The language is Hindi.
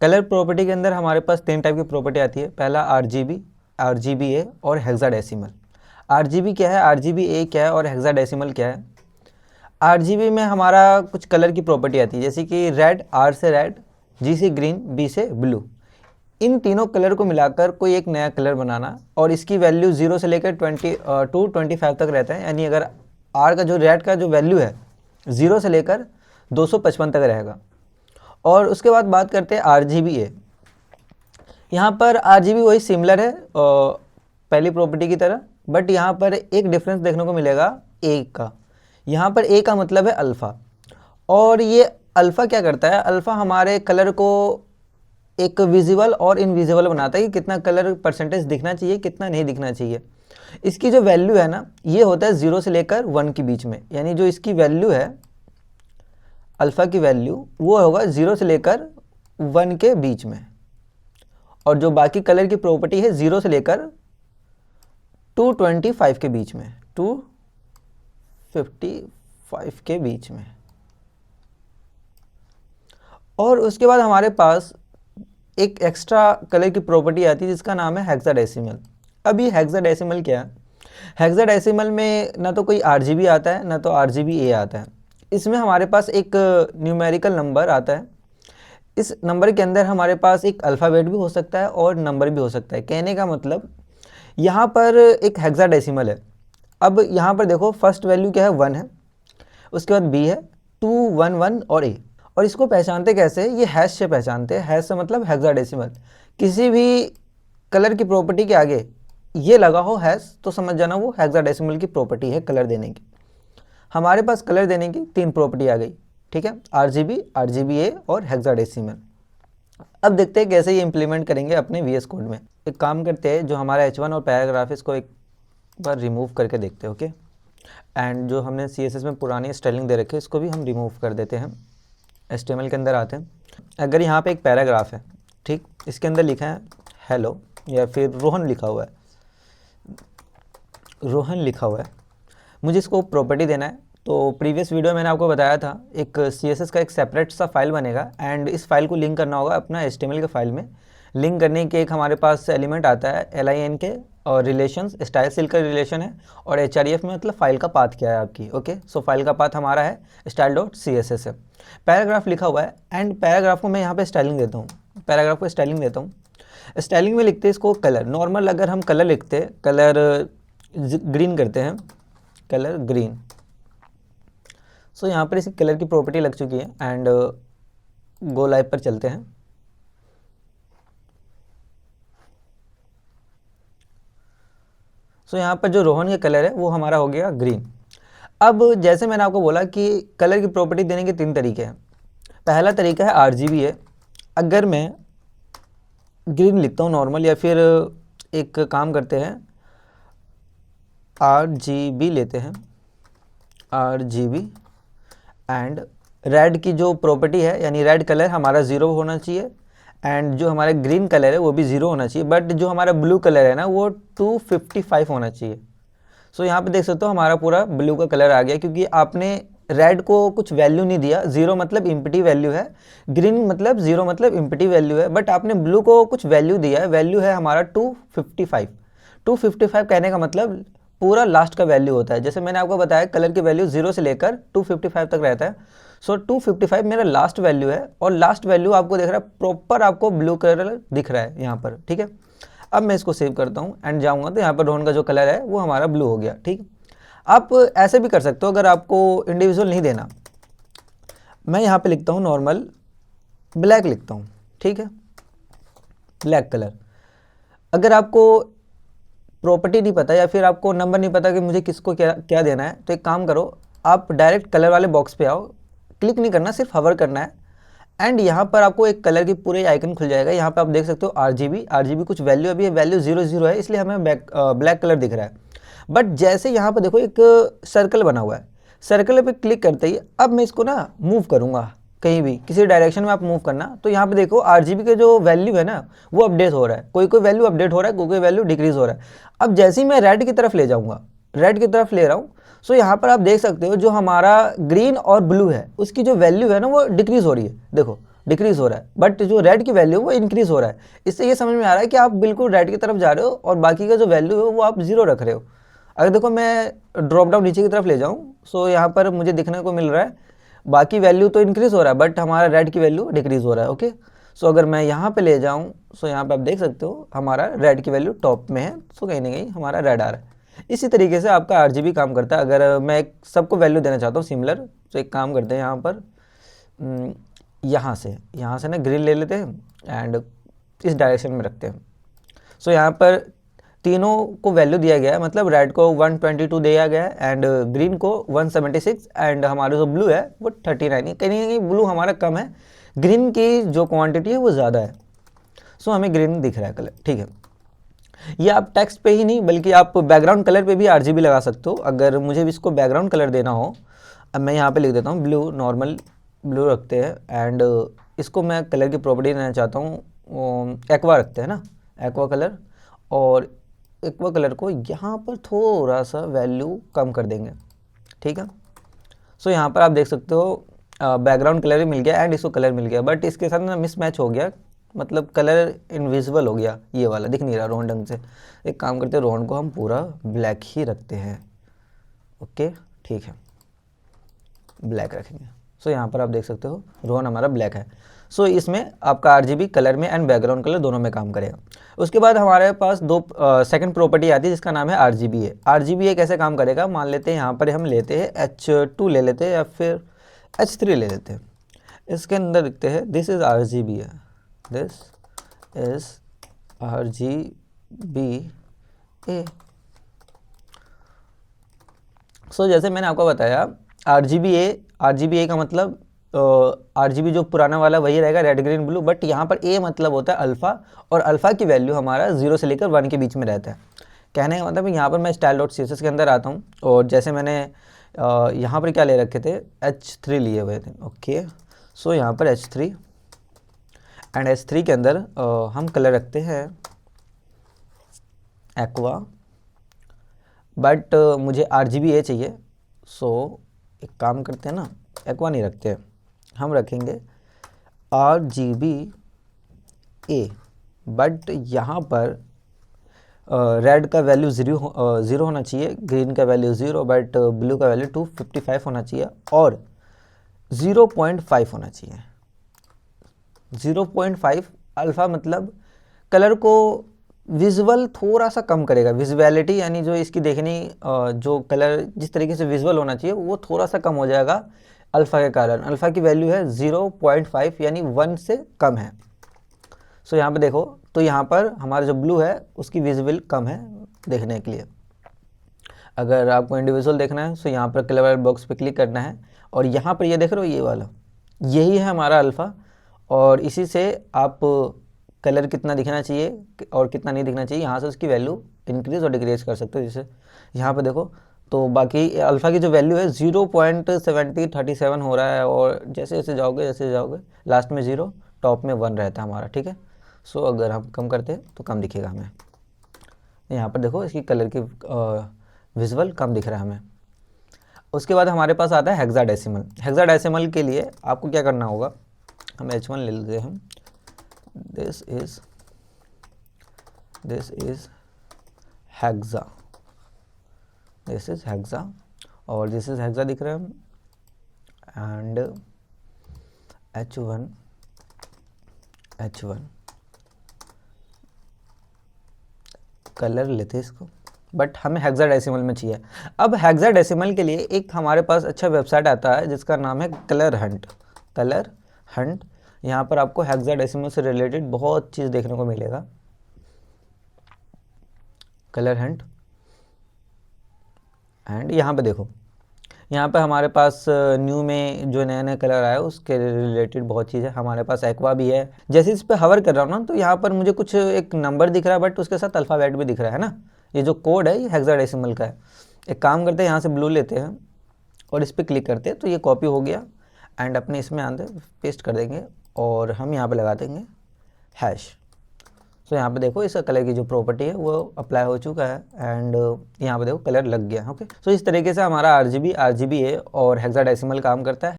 कलर प्रॉपर्टी के अंदर हमारे पास 3 टाइप की प्रॉपर्टी आती है। पहला RGB, RGBA और हेक्साडेसिमल। RGB क्या है, RGBA क्या है और हेक्साडेसिमल क्या है। RGB में हमारा कुछ कलर की प्रॉपर्टी आती है, जैसे कि रेड, R से रेड, G से ग्रीन, B से ब्लू। इन तीनों कलर को मिलाकर कोई एक नया कलर बनाना और इसकी वैल्यू 0 से लेकर 25 तक रहता है। यानी अगर R का जो रेड का जो वैल्यू है 0 से लेकर 255 तक रहेगा। और उसके बाद बात करते हैं RGBA। यहाँ पर RGB वही सिमिलर है पहली प्रॉपर्टी की तरह, बट यहाँ पर एक डिफरेंस देखने को मिलेगा A का। यहाँ पर A का मतलब है अल्फ़ा, और ये अल्फ़ा क्या करता है, अल्फ़ा हमारे कलर को एक विजिबल और इनविजिबल बनाता है कि कितना कलर परसेंटेज दिखना चाहिए, कितना नहीं दिखना चाहिए। इसकी जो वैल्यू है ना, ये होता है 0 से लेकर 1 के बीच में। यानी जो इसकी वैल्यू है अल्फ़ा की वैल्यू वो होगा 0 से लेकर 1 के बीच में, और जो बाकी कलर की प्रॉपर्टी है 0 से लेकर 225 के बीच में, 255 के बीच में। और उसके बाद हमारे पास एक एक्स्ट्रा कलर की प्रॉपर्टी आती है जिसका नाम है हेक्साडेसिमल। अब ये हेक्साडेसिमल क्या है, हेक्साडेसिमल में ना तो कोई RGB आता है ना तो RGBA आता है। इसमें हमारे पास एक न्यूमेरिकल नंबर आता है। इस नंबर के अंदर हमारे पास एक अल्फ़ाबेट भी हो सकता है और नंबर भी हो सकता है। कहने का मतलब यहाँ पर एक हेक्साडेसिमल है। अब यहाँ पर देखो फर्स्ट वैल्यू क्या है, 1 है, उसके बाद B है, 2, 1, 1 और A। और इसको पहचानते कैसे, ये हैश से पहचानते हैं। हैश से मतलब हेक्साडेसिमल। किसी भी कलर की प्रॉपर्टी के आगे ये लगा हो हैश तो समझ जाना वो हेक्साडेसिमल की प्रॉपर्टी है कलर देने की। हमारे पास कलर देने की 3 प्रॉपर्टी आ गई, ठीक है, RGB, RGBA और हेक्साडेसिमल। अब देखते हैं कैसे ये इंप्लीमेंट करेंगे अपने VS कोड में। एक काम करते हैं, जो हमारा H1 और पैराग्राफ है इसको एक बार रिमूव करके देखते हैं, ओके। एंड जो हमने CSS में पुरानी स्टाइलिंग दे रखी है इसको भी हम रिमूव कर देते हैं। HTML के अंदर आते हैं। अगर यहाँ पे एक पैराग्राफ है, ठीक, इसके अंदर लिखा है हेलो या फिर रोहन लिखा हुआ है, रोहन लिखा हुआ है, मुझे इसको प्रॉपर्टी देना है। तो प्रीवियस वीडियो में मैंने आपको बताया था एक CSS का एक सेपरेट सा फाइल बनेगा एंड इस फाइल को लिंक करना होगा अपना HTML के फाइल में। लिंक करने के एक हमारे पास एलिमेंट आता है LIN के, और रिलेशंस स्टाइल स्टिल का रिलेशन है, और HREF में मतलब फाइल का पाथ क्या है आपकी, ओके। सो फाइल का पाथ हमारा है style.css है। पैराग्राफ लिखा हुआ है एंड पैराग्राफ को मैं यहाँ पे स्टाइलिंग देता हूँ, पैराग्राफ को स्टाइलिंग देता हूँ। स्टाइलिंग में लिखते हैं इसको कलर, नॉर्मल अगर हम कलर लिखते हैं, कलर ग्रीन करते हैं, कलर ग्रीन। सो यहाँ पर इसकी कलर की प्रॉपर्टी लग चुकी है एंड गो लाइव पर चलते हैं। सो यहाँ पर जो रोहन का कलर है वो हमारा हो गया ग्रीन। अब जैसे मैंने आपको बोला कि कलर की प्रॉपर्टी देने के 3 तरीके हैं। पहला तरीका है RGBA। अगर मैं ग्रीन लिखता हूँ नॉर्मल, या फिर एक काम करते हैं RGB लेते हैं, RGB एंड रेड की जो प्रॉपर्टी है, यानी रेड कलर हमारा 0 होना चाहिए एंड जो हमारा ग्रीन कलर है वो भी 0 होना चाहिए, बट जो हमारा ब्लू कलर है ना वो 255 होना चाहिए। सो यहाँ पे देख सकते हो हमारा पूरा ब्लू का कलर आ गया, क्योंकि आपने रेड को कुछ वैल्यू नहीं दिया। 0 मतलब इम्पटी वैल्यू है, ग्रीन मतलब 0 मतलब इम्पटी वैल्यू है, बट आपने ब्लू को कुछ वैल्यू दिया है। वैल्यू है हमारा 255। 255 कहने का मतलब पूरा लास्ट का वैल्यू होता है। जैसे मैंने आपको बताया कलर की वैल्यू 0 से लेकर 255 तक रहता है। सो 255 मेरा लास्ट वैल्यू है, और लास्ट वैल्यू आपको देख रहा है प्रॉपर, आपको ब्लू कलर दिख रहा है यहाँ पर, ठीक है। अब मैं इसको सेव करता हूँ एंड जाऊँगा तो यहाँ पर रोहन का जो कलर है वो हमारा ब्लू हो गया, ठीक। आप ऐसे भी कर सकते हो अगर आपको इंडिविजुअल नहीं देना। मैं यहाँ पे लिखता हूँ नॉर्मल ब्लैक लिखता हूँ, ठीक है, ब्लैक कलर। अगर आपको प्रॉपर्टी नहीं पता या फिर आपको नंबर नहीं पता कि मुझे किसको क्या क्या देना है, तो एक काम करो, आप डायरेक्ट कलर वाले बॉक्स पे आओ, क्लिक नहीं करना, सिर्फ हवर करना है एंड यहाँ पर आपको एक कलर की पूरे आइकन खुल जाएगा। यहाँ पे आप देख सकते हो RGB कुछ वैल्यू, अभी वैल्यू 0 है इसलिए हमें ब्लैक कलर दिख रहा है। बट जैसे यहाँ पर देखो एक सर्कल बना हुआ है, सर्कल पे क्लिक करते ही अब मैं इसको ना मूव करूँगा कहीं भी, किसी डायरेक्शन में आप मूव करना, तो यहाँ पे देखो RGB के जो वैल्यू है ना वो अपडेट हो रहा है, कोई कोई वैल्यू अपडेट हो रहा है, कोई वैल्यू डिक्रीज हो रहा है। अब जैसे ही मैं रेड की तरफ ले जाऊँगा, रेड की तरफ ले रहा हूँ, सो यहाँ पर आप देख सकते हो जो हमारा ग्रीन और ब्लू है उसकी जो वैल्यू है ना वो डिक्रीज हो रही है। देखो डिक्रीज हो रहा है, बट जो रेड की वैल्यू वो इंक्रीज हो रहा है। इससे ये समझ में आ रहा है कि आप बिल्कुल रेड की तरफ जा रहे हो और बाकी का जो वैल्यू है वो आप जीरो रख रहे हो। अगर देखो मैं ड्रॉप डाउन नीचे की तरफ ले जाऊँ, सो यहाँ पर मुझे दिखने को मिल रहा है बाकी वैल्यू तो इंक्रीज हो रहा है बट हमारा रेड की वैल्यू डिक्रीज हो रहा है। ओके, सो अगर मैं यहाँ पे ले जाऊँ, सो यहाँ पे आप देख सकते हो हमारा रेड की वैल्यू टॉप में है, सो कहीं ना कहीं हमारा रेड आ रहा है। इसी तरीके से आपका आरजीबी काम करता है। अगर मैं एक सबको वैल्यू देना चाहता हूँ सिमिलर, तो एक काम करते हैं यहाँ पर, यहाँ से ना ग्रीन ले लेते हैं एंड इस डायरेक्शन में रखते हैं। सो यहाँ पर तीनों को वैल्यू दिया गया है, मतलब रेड को 122 दिया गया है एंड ग्रीन को 176 एंड हमारा जो ब्लू है वो 39 है। कहीं ना कहीं ब्लू हमारा कम है, ग्रीन की जो क्वांटिटी है वो ज़्यादा है। सो हमें ग्रीन दिख रहा है कलर, ठीक है। ये आप टेक्स्ट पे ही नहीं बल्कि आप बैकग्राउंड कलर पे भी आरजीबी लगा सकते हो। अगर मुझे भी इसको बैकग्राउंड कलर देना हो, अब मैं यहाँ पे लिख देता हूँ ब्लू, नॉर्मल ब्लू रखते हैं एंड इसको मैं कलर की प्रॉपर्टी देना चाहता हूँ एक्वा रखते हैं ना, एक्वा कलर। और एक्वा कलर को यहाँ पर थोड़ा सा वैल्यू कम कर देंगे, ठीक है। सो यहाँ पर आप देख सकते हो बैकग्राउंड कलर भी मिल गया एंड इसको कलर मिल गया, बट इसके साथ ना मिसमैच हो गया, मतलब कलर इनविजिबल हो गया, ये वाला दिख नहीं रहा रोहन ढंग से। एक काम करते हैं, रोहन को हम पूरा ब्लैक ही रखते हैं। ओके, ठीक है, ब्लैक रखेंगे। सो यहाँ पर आप देख सकते हो रोहन हमारा ब्लैक है। सो इसमें आपका आरजीबी कलर में एंड बैकग्राउंड कलर दोनों में काम करेगा। उसके बाद हमारे पास दो सेकंड प्रॉपर्टी आती है जिसका नाम है आरजीबी ए। आरजीबी ए कैसे काम करेगा, मान लेते हैं यहाँ पर हम लेते हैं H2 ले लेते हैं या फिर H3 ले लेते हैं। इसके अंदर लिखते हैं this is RGB A, this is RGB A. So जैसे मैंने आपको बताया आरजीबी ए का मतलब आरजीबी जो पुराना वाला वही रहेगा, रेड ग्रीन ब्लू, बट यहाँ पर ए मतलब होता है अल्फ़ा, और अल्फ़ा की वैल्यू हमारा 0 से लेकर 1 के बीच में रहता है। कहने का मतलब यहाँ पर मैं style.css के अंदर आता हूँ और जैसे मैंने यहाँ पर क्या ले रखे थे, H3 लिए हुए थे। ओके, सो यहाँ पर H3 एंड H3 के अंदर हम कलर रखते हैं एक्वा, बट मुझे आरजीबी ए चाहिए। सो एक काम करते हैं ना, एक्वा नहीं रखते हैं, हम रखेंगे आरजीबी ए, बट यहाँ पर रेड का वैल्यू ज़ीरो होना चाहिए, ग्रीन का वैल्यू 0, बट ब्लू का वैल्यू 255 होना चाहिए और 0.5 होना चाहिए। 0.5 अल्फ़ा मतलब कलर को विजुअल थोड़ा सा कम करेगा, विजुअलिटी यानी जो इसकी देखनी जो कलर जिस तरीके से विजुअल होना चाहिए वो थोड़ा सा कम हो जाएगा अल्फ़ा के कारण। अल्फ़ा की वैल्यू है 0.5 यानी 1 से कम है। सो यहाँ पे देखो तो यहाँ पर हमारा जो ब्लू है उसकी विजुअल कम है देखने के लिए। अगर आपको इंडिविजुअल देखना है तो यहाँ पर कलर वाले बॉक्स पे क्लिक करना है और यहाँ पर ये देख रहे हो ये वाला, यही है हमारा अल्फ़ा, और इसी से आप कलर कितना दिखना चाहिए और कितना नहीं दिखना चाहिए यहाँ से उसकी वैल्यू इंक्रीज़ और डिक्रीज कर सकते हो। जैसे यहाँ पर देखो तो बाकी अल्फ़ा की जो वैल्यू है 0.7037 हो रहा है, और जैसे जैसे जाओगे लास्ट में 0 टॉप में 1 रहता है हमारा, ठीक है। सो अगर हम कम करते हैं तो कम दिखेगा हमें। यहाँ पर देखो इसकी कलर की विजुअल कम दिख रहा है हमें। उसके बाद हमारे पास आता है हेक्साडेसिमल। हेक्साडेसिमल के लिए आपको क्या करना होगा, हम H1 ले लेते हैं, this is hexa, this is hexa और दिस इज हेक्सा दिख रहा है, एंड H1 कलर लेते हैं इसको, बट हमें हेक्साडेसिमल में चाहिए। अब हेक्साडेसिमल के लिए एक हमारे पास अच्छा वेबसाइट आता है जिसका नाम है कलर हंट। यहाँ पर आपको हेक्साडेसिमल से रिलेटेड बहुत चीज़ देखने को मिलेगा। कलर हंट एंड यहाँ पे देखो, यहाँ पे हमारे पास न्यू में जो नया नया कलर आया उसके रिलेटेड बहुत चीज़ है। हमारे पास एक्वा भी है। जैसे इस पे हवर कर रहा हूँ ना तो यहाँ पर मुझे कुछ एक नंबर दिख रहा है, बट उसके साथ अल्फ़ाबेट भी दिख रहा है ना। ये जो कोड है ये हेक्साडेसिमल का है। एक काम करते हैं, यहाँ से ब्लू लेते हैं और इस पर क्लिक करते हैं तो ये कॉपी हो गया एंड अपने इसमें आते पेस्ट कर देंगे और हम यहाँ पर लगा देंगे हैश। सो यहाँ पे देखो इस कलर की जो प्रॉपर्टी है वो अप्लाई हो चुका है एंड यहाँ पे देखो कलर लग गया। ओके, सो इस तरीके से हमारा आरजीबी ए और हेक्साडेसिमल काम करता है।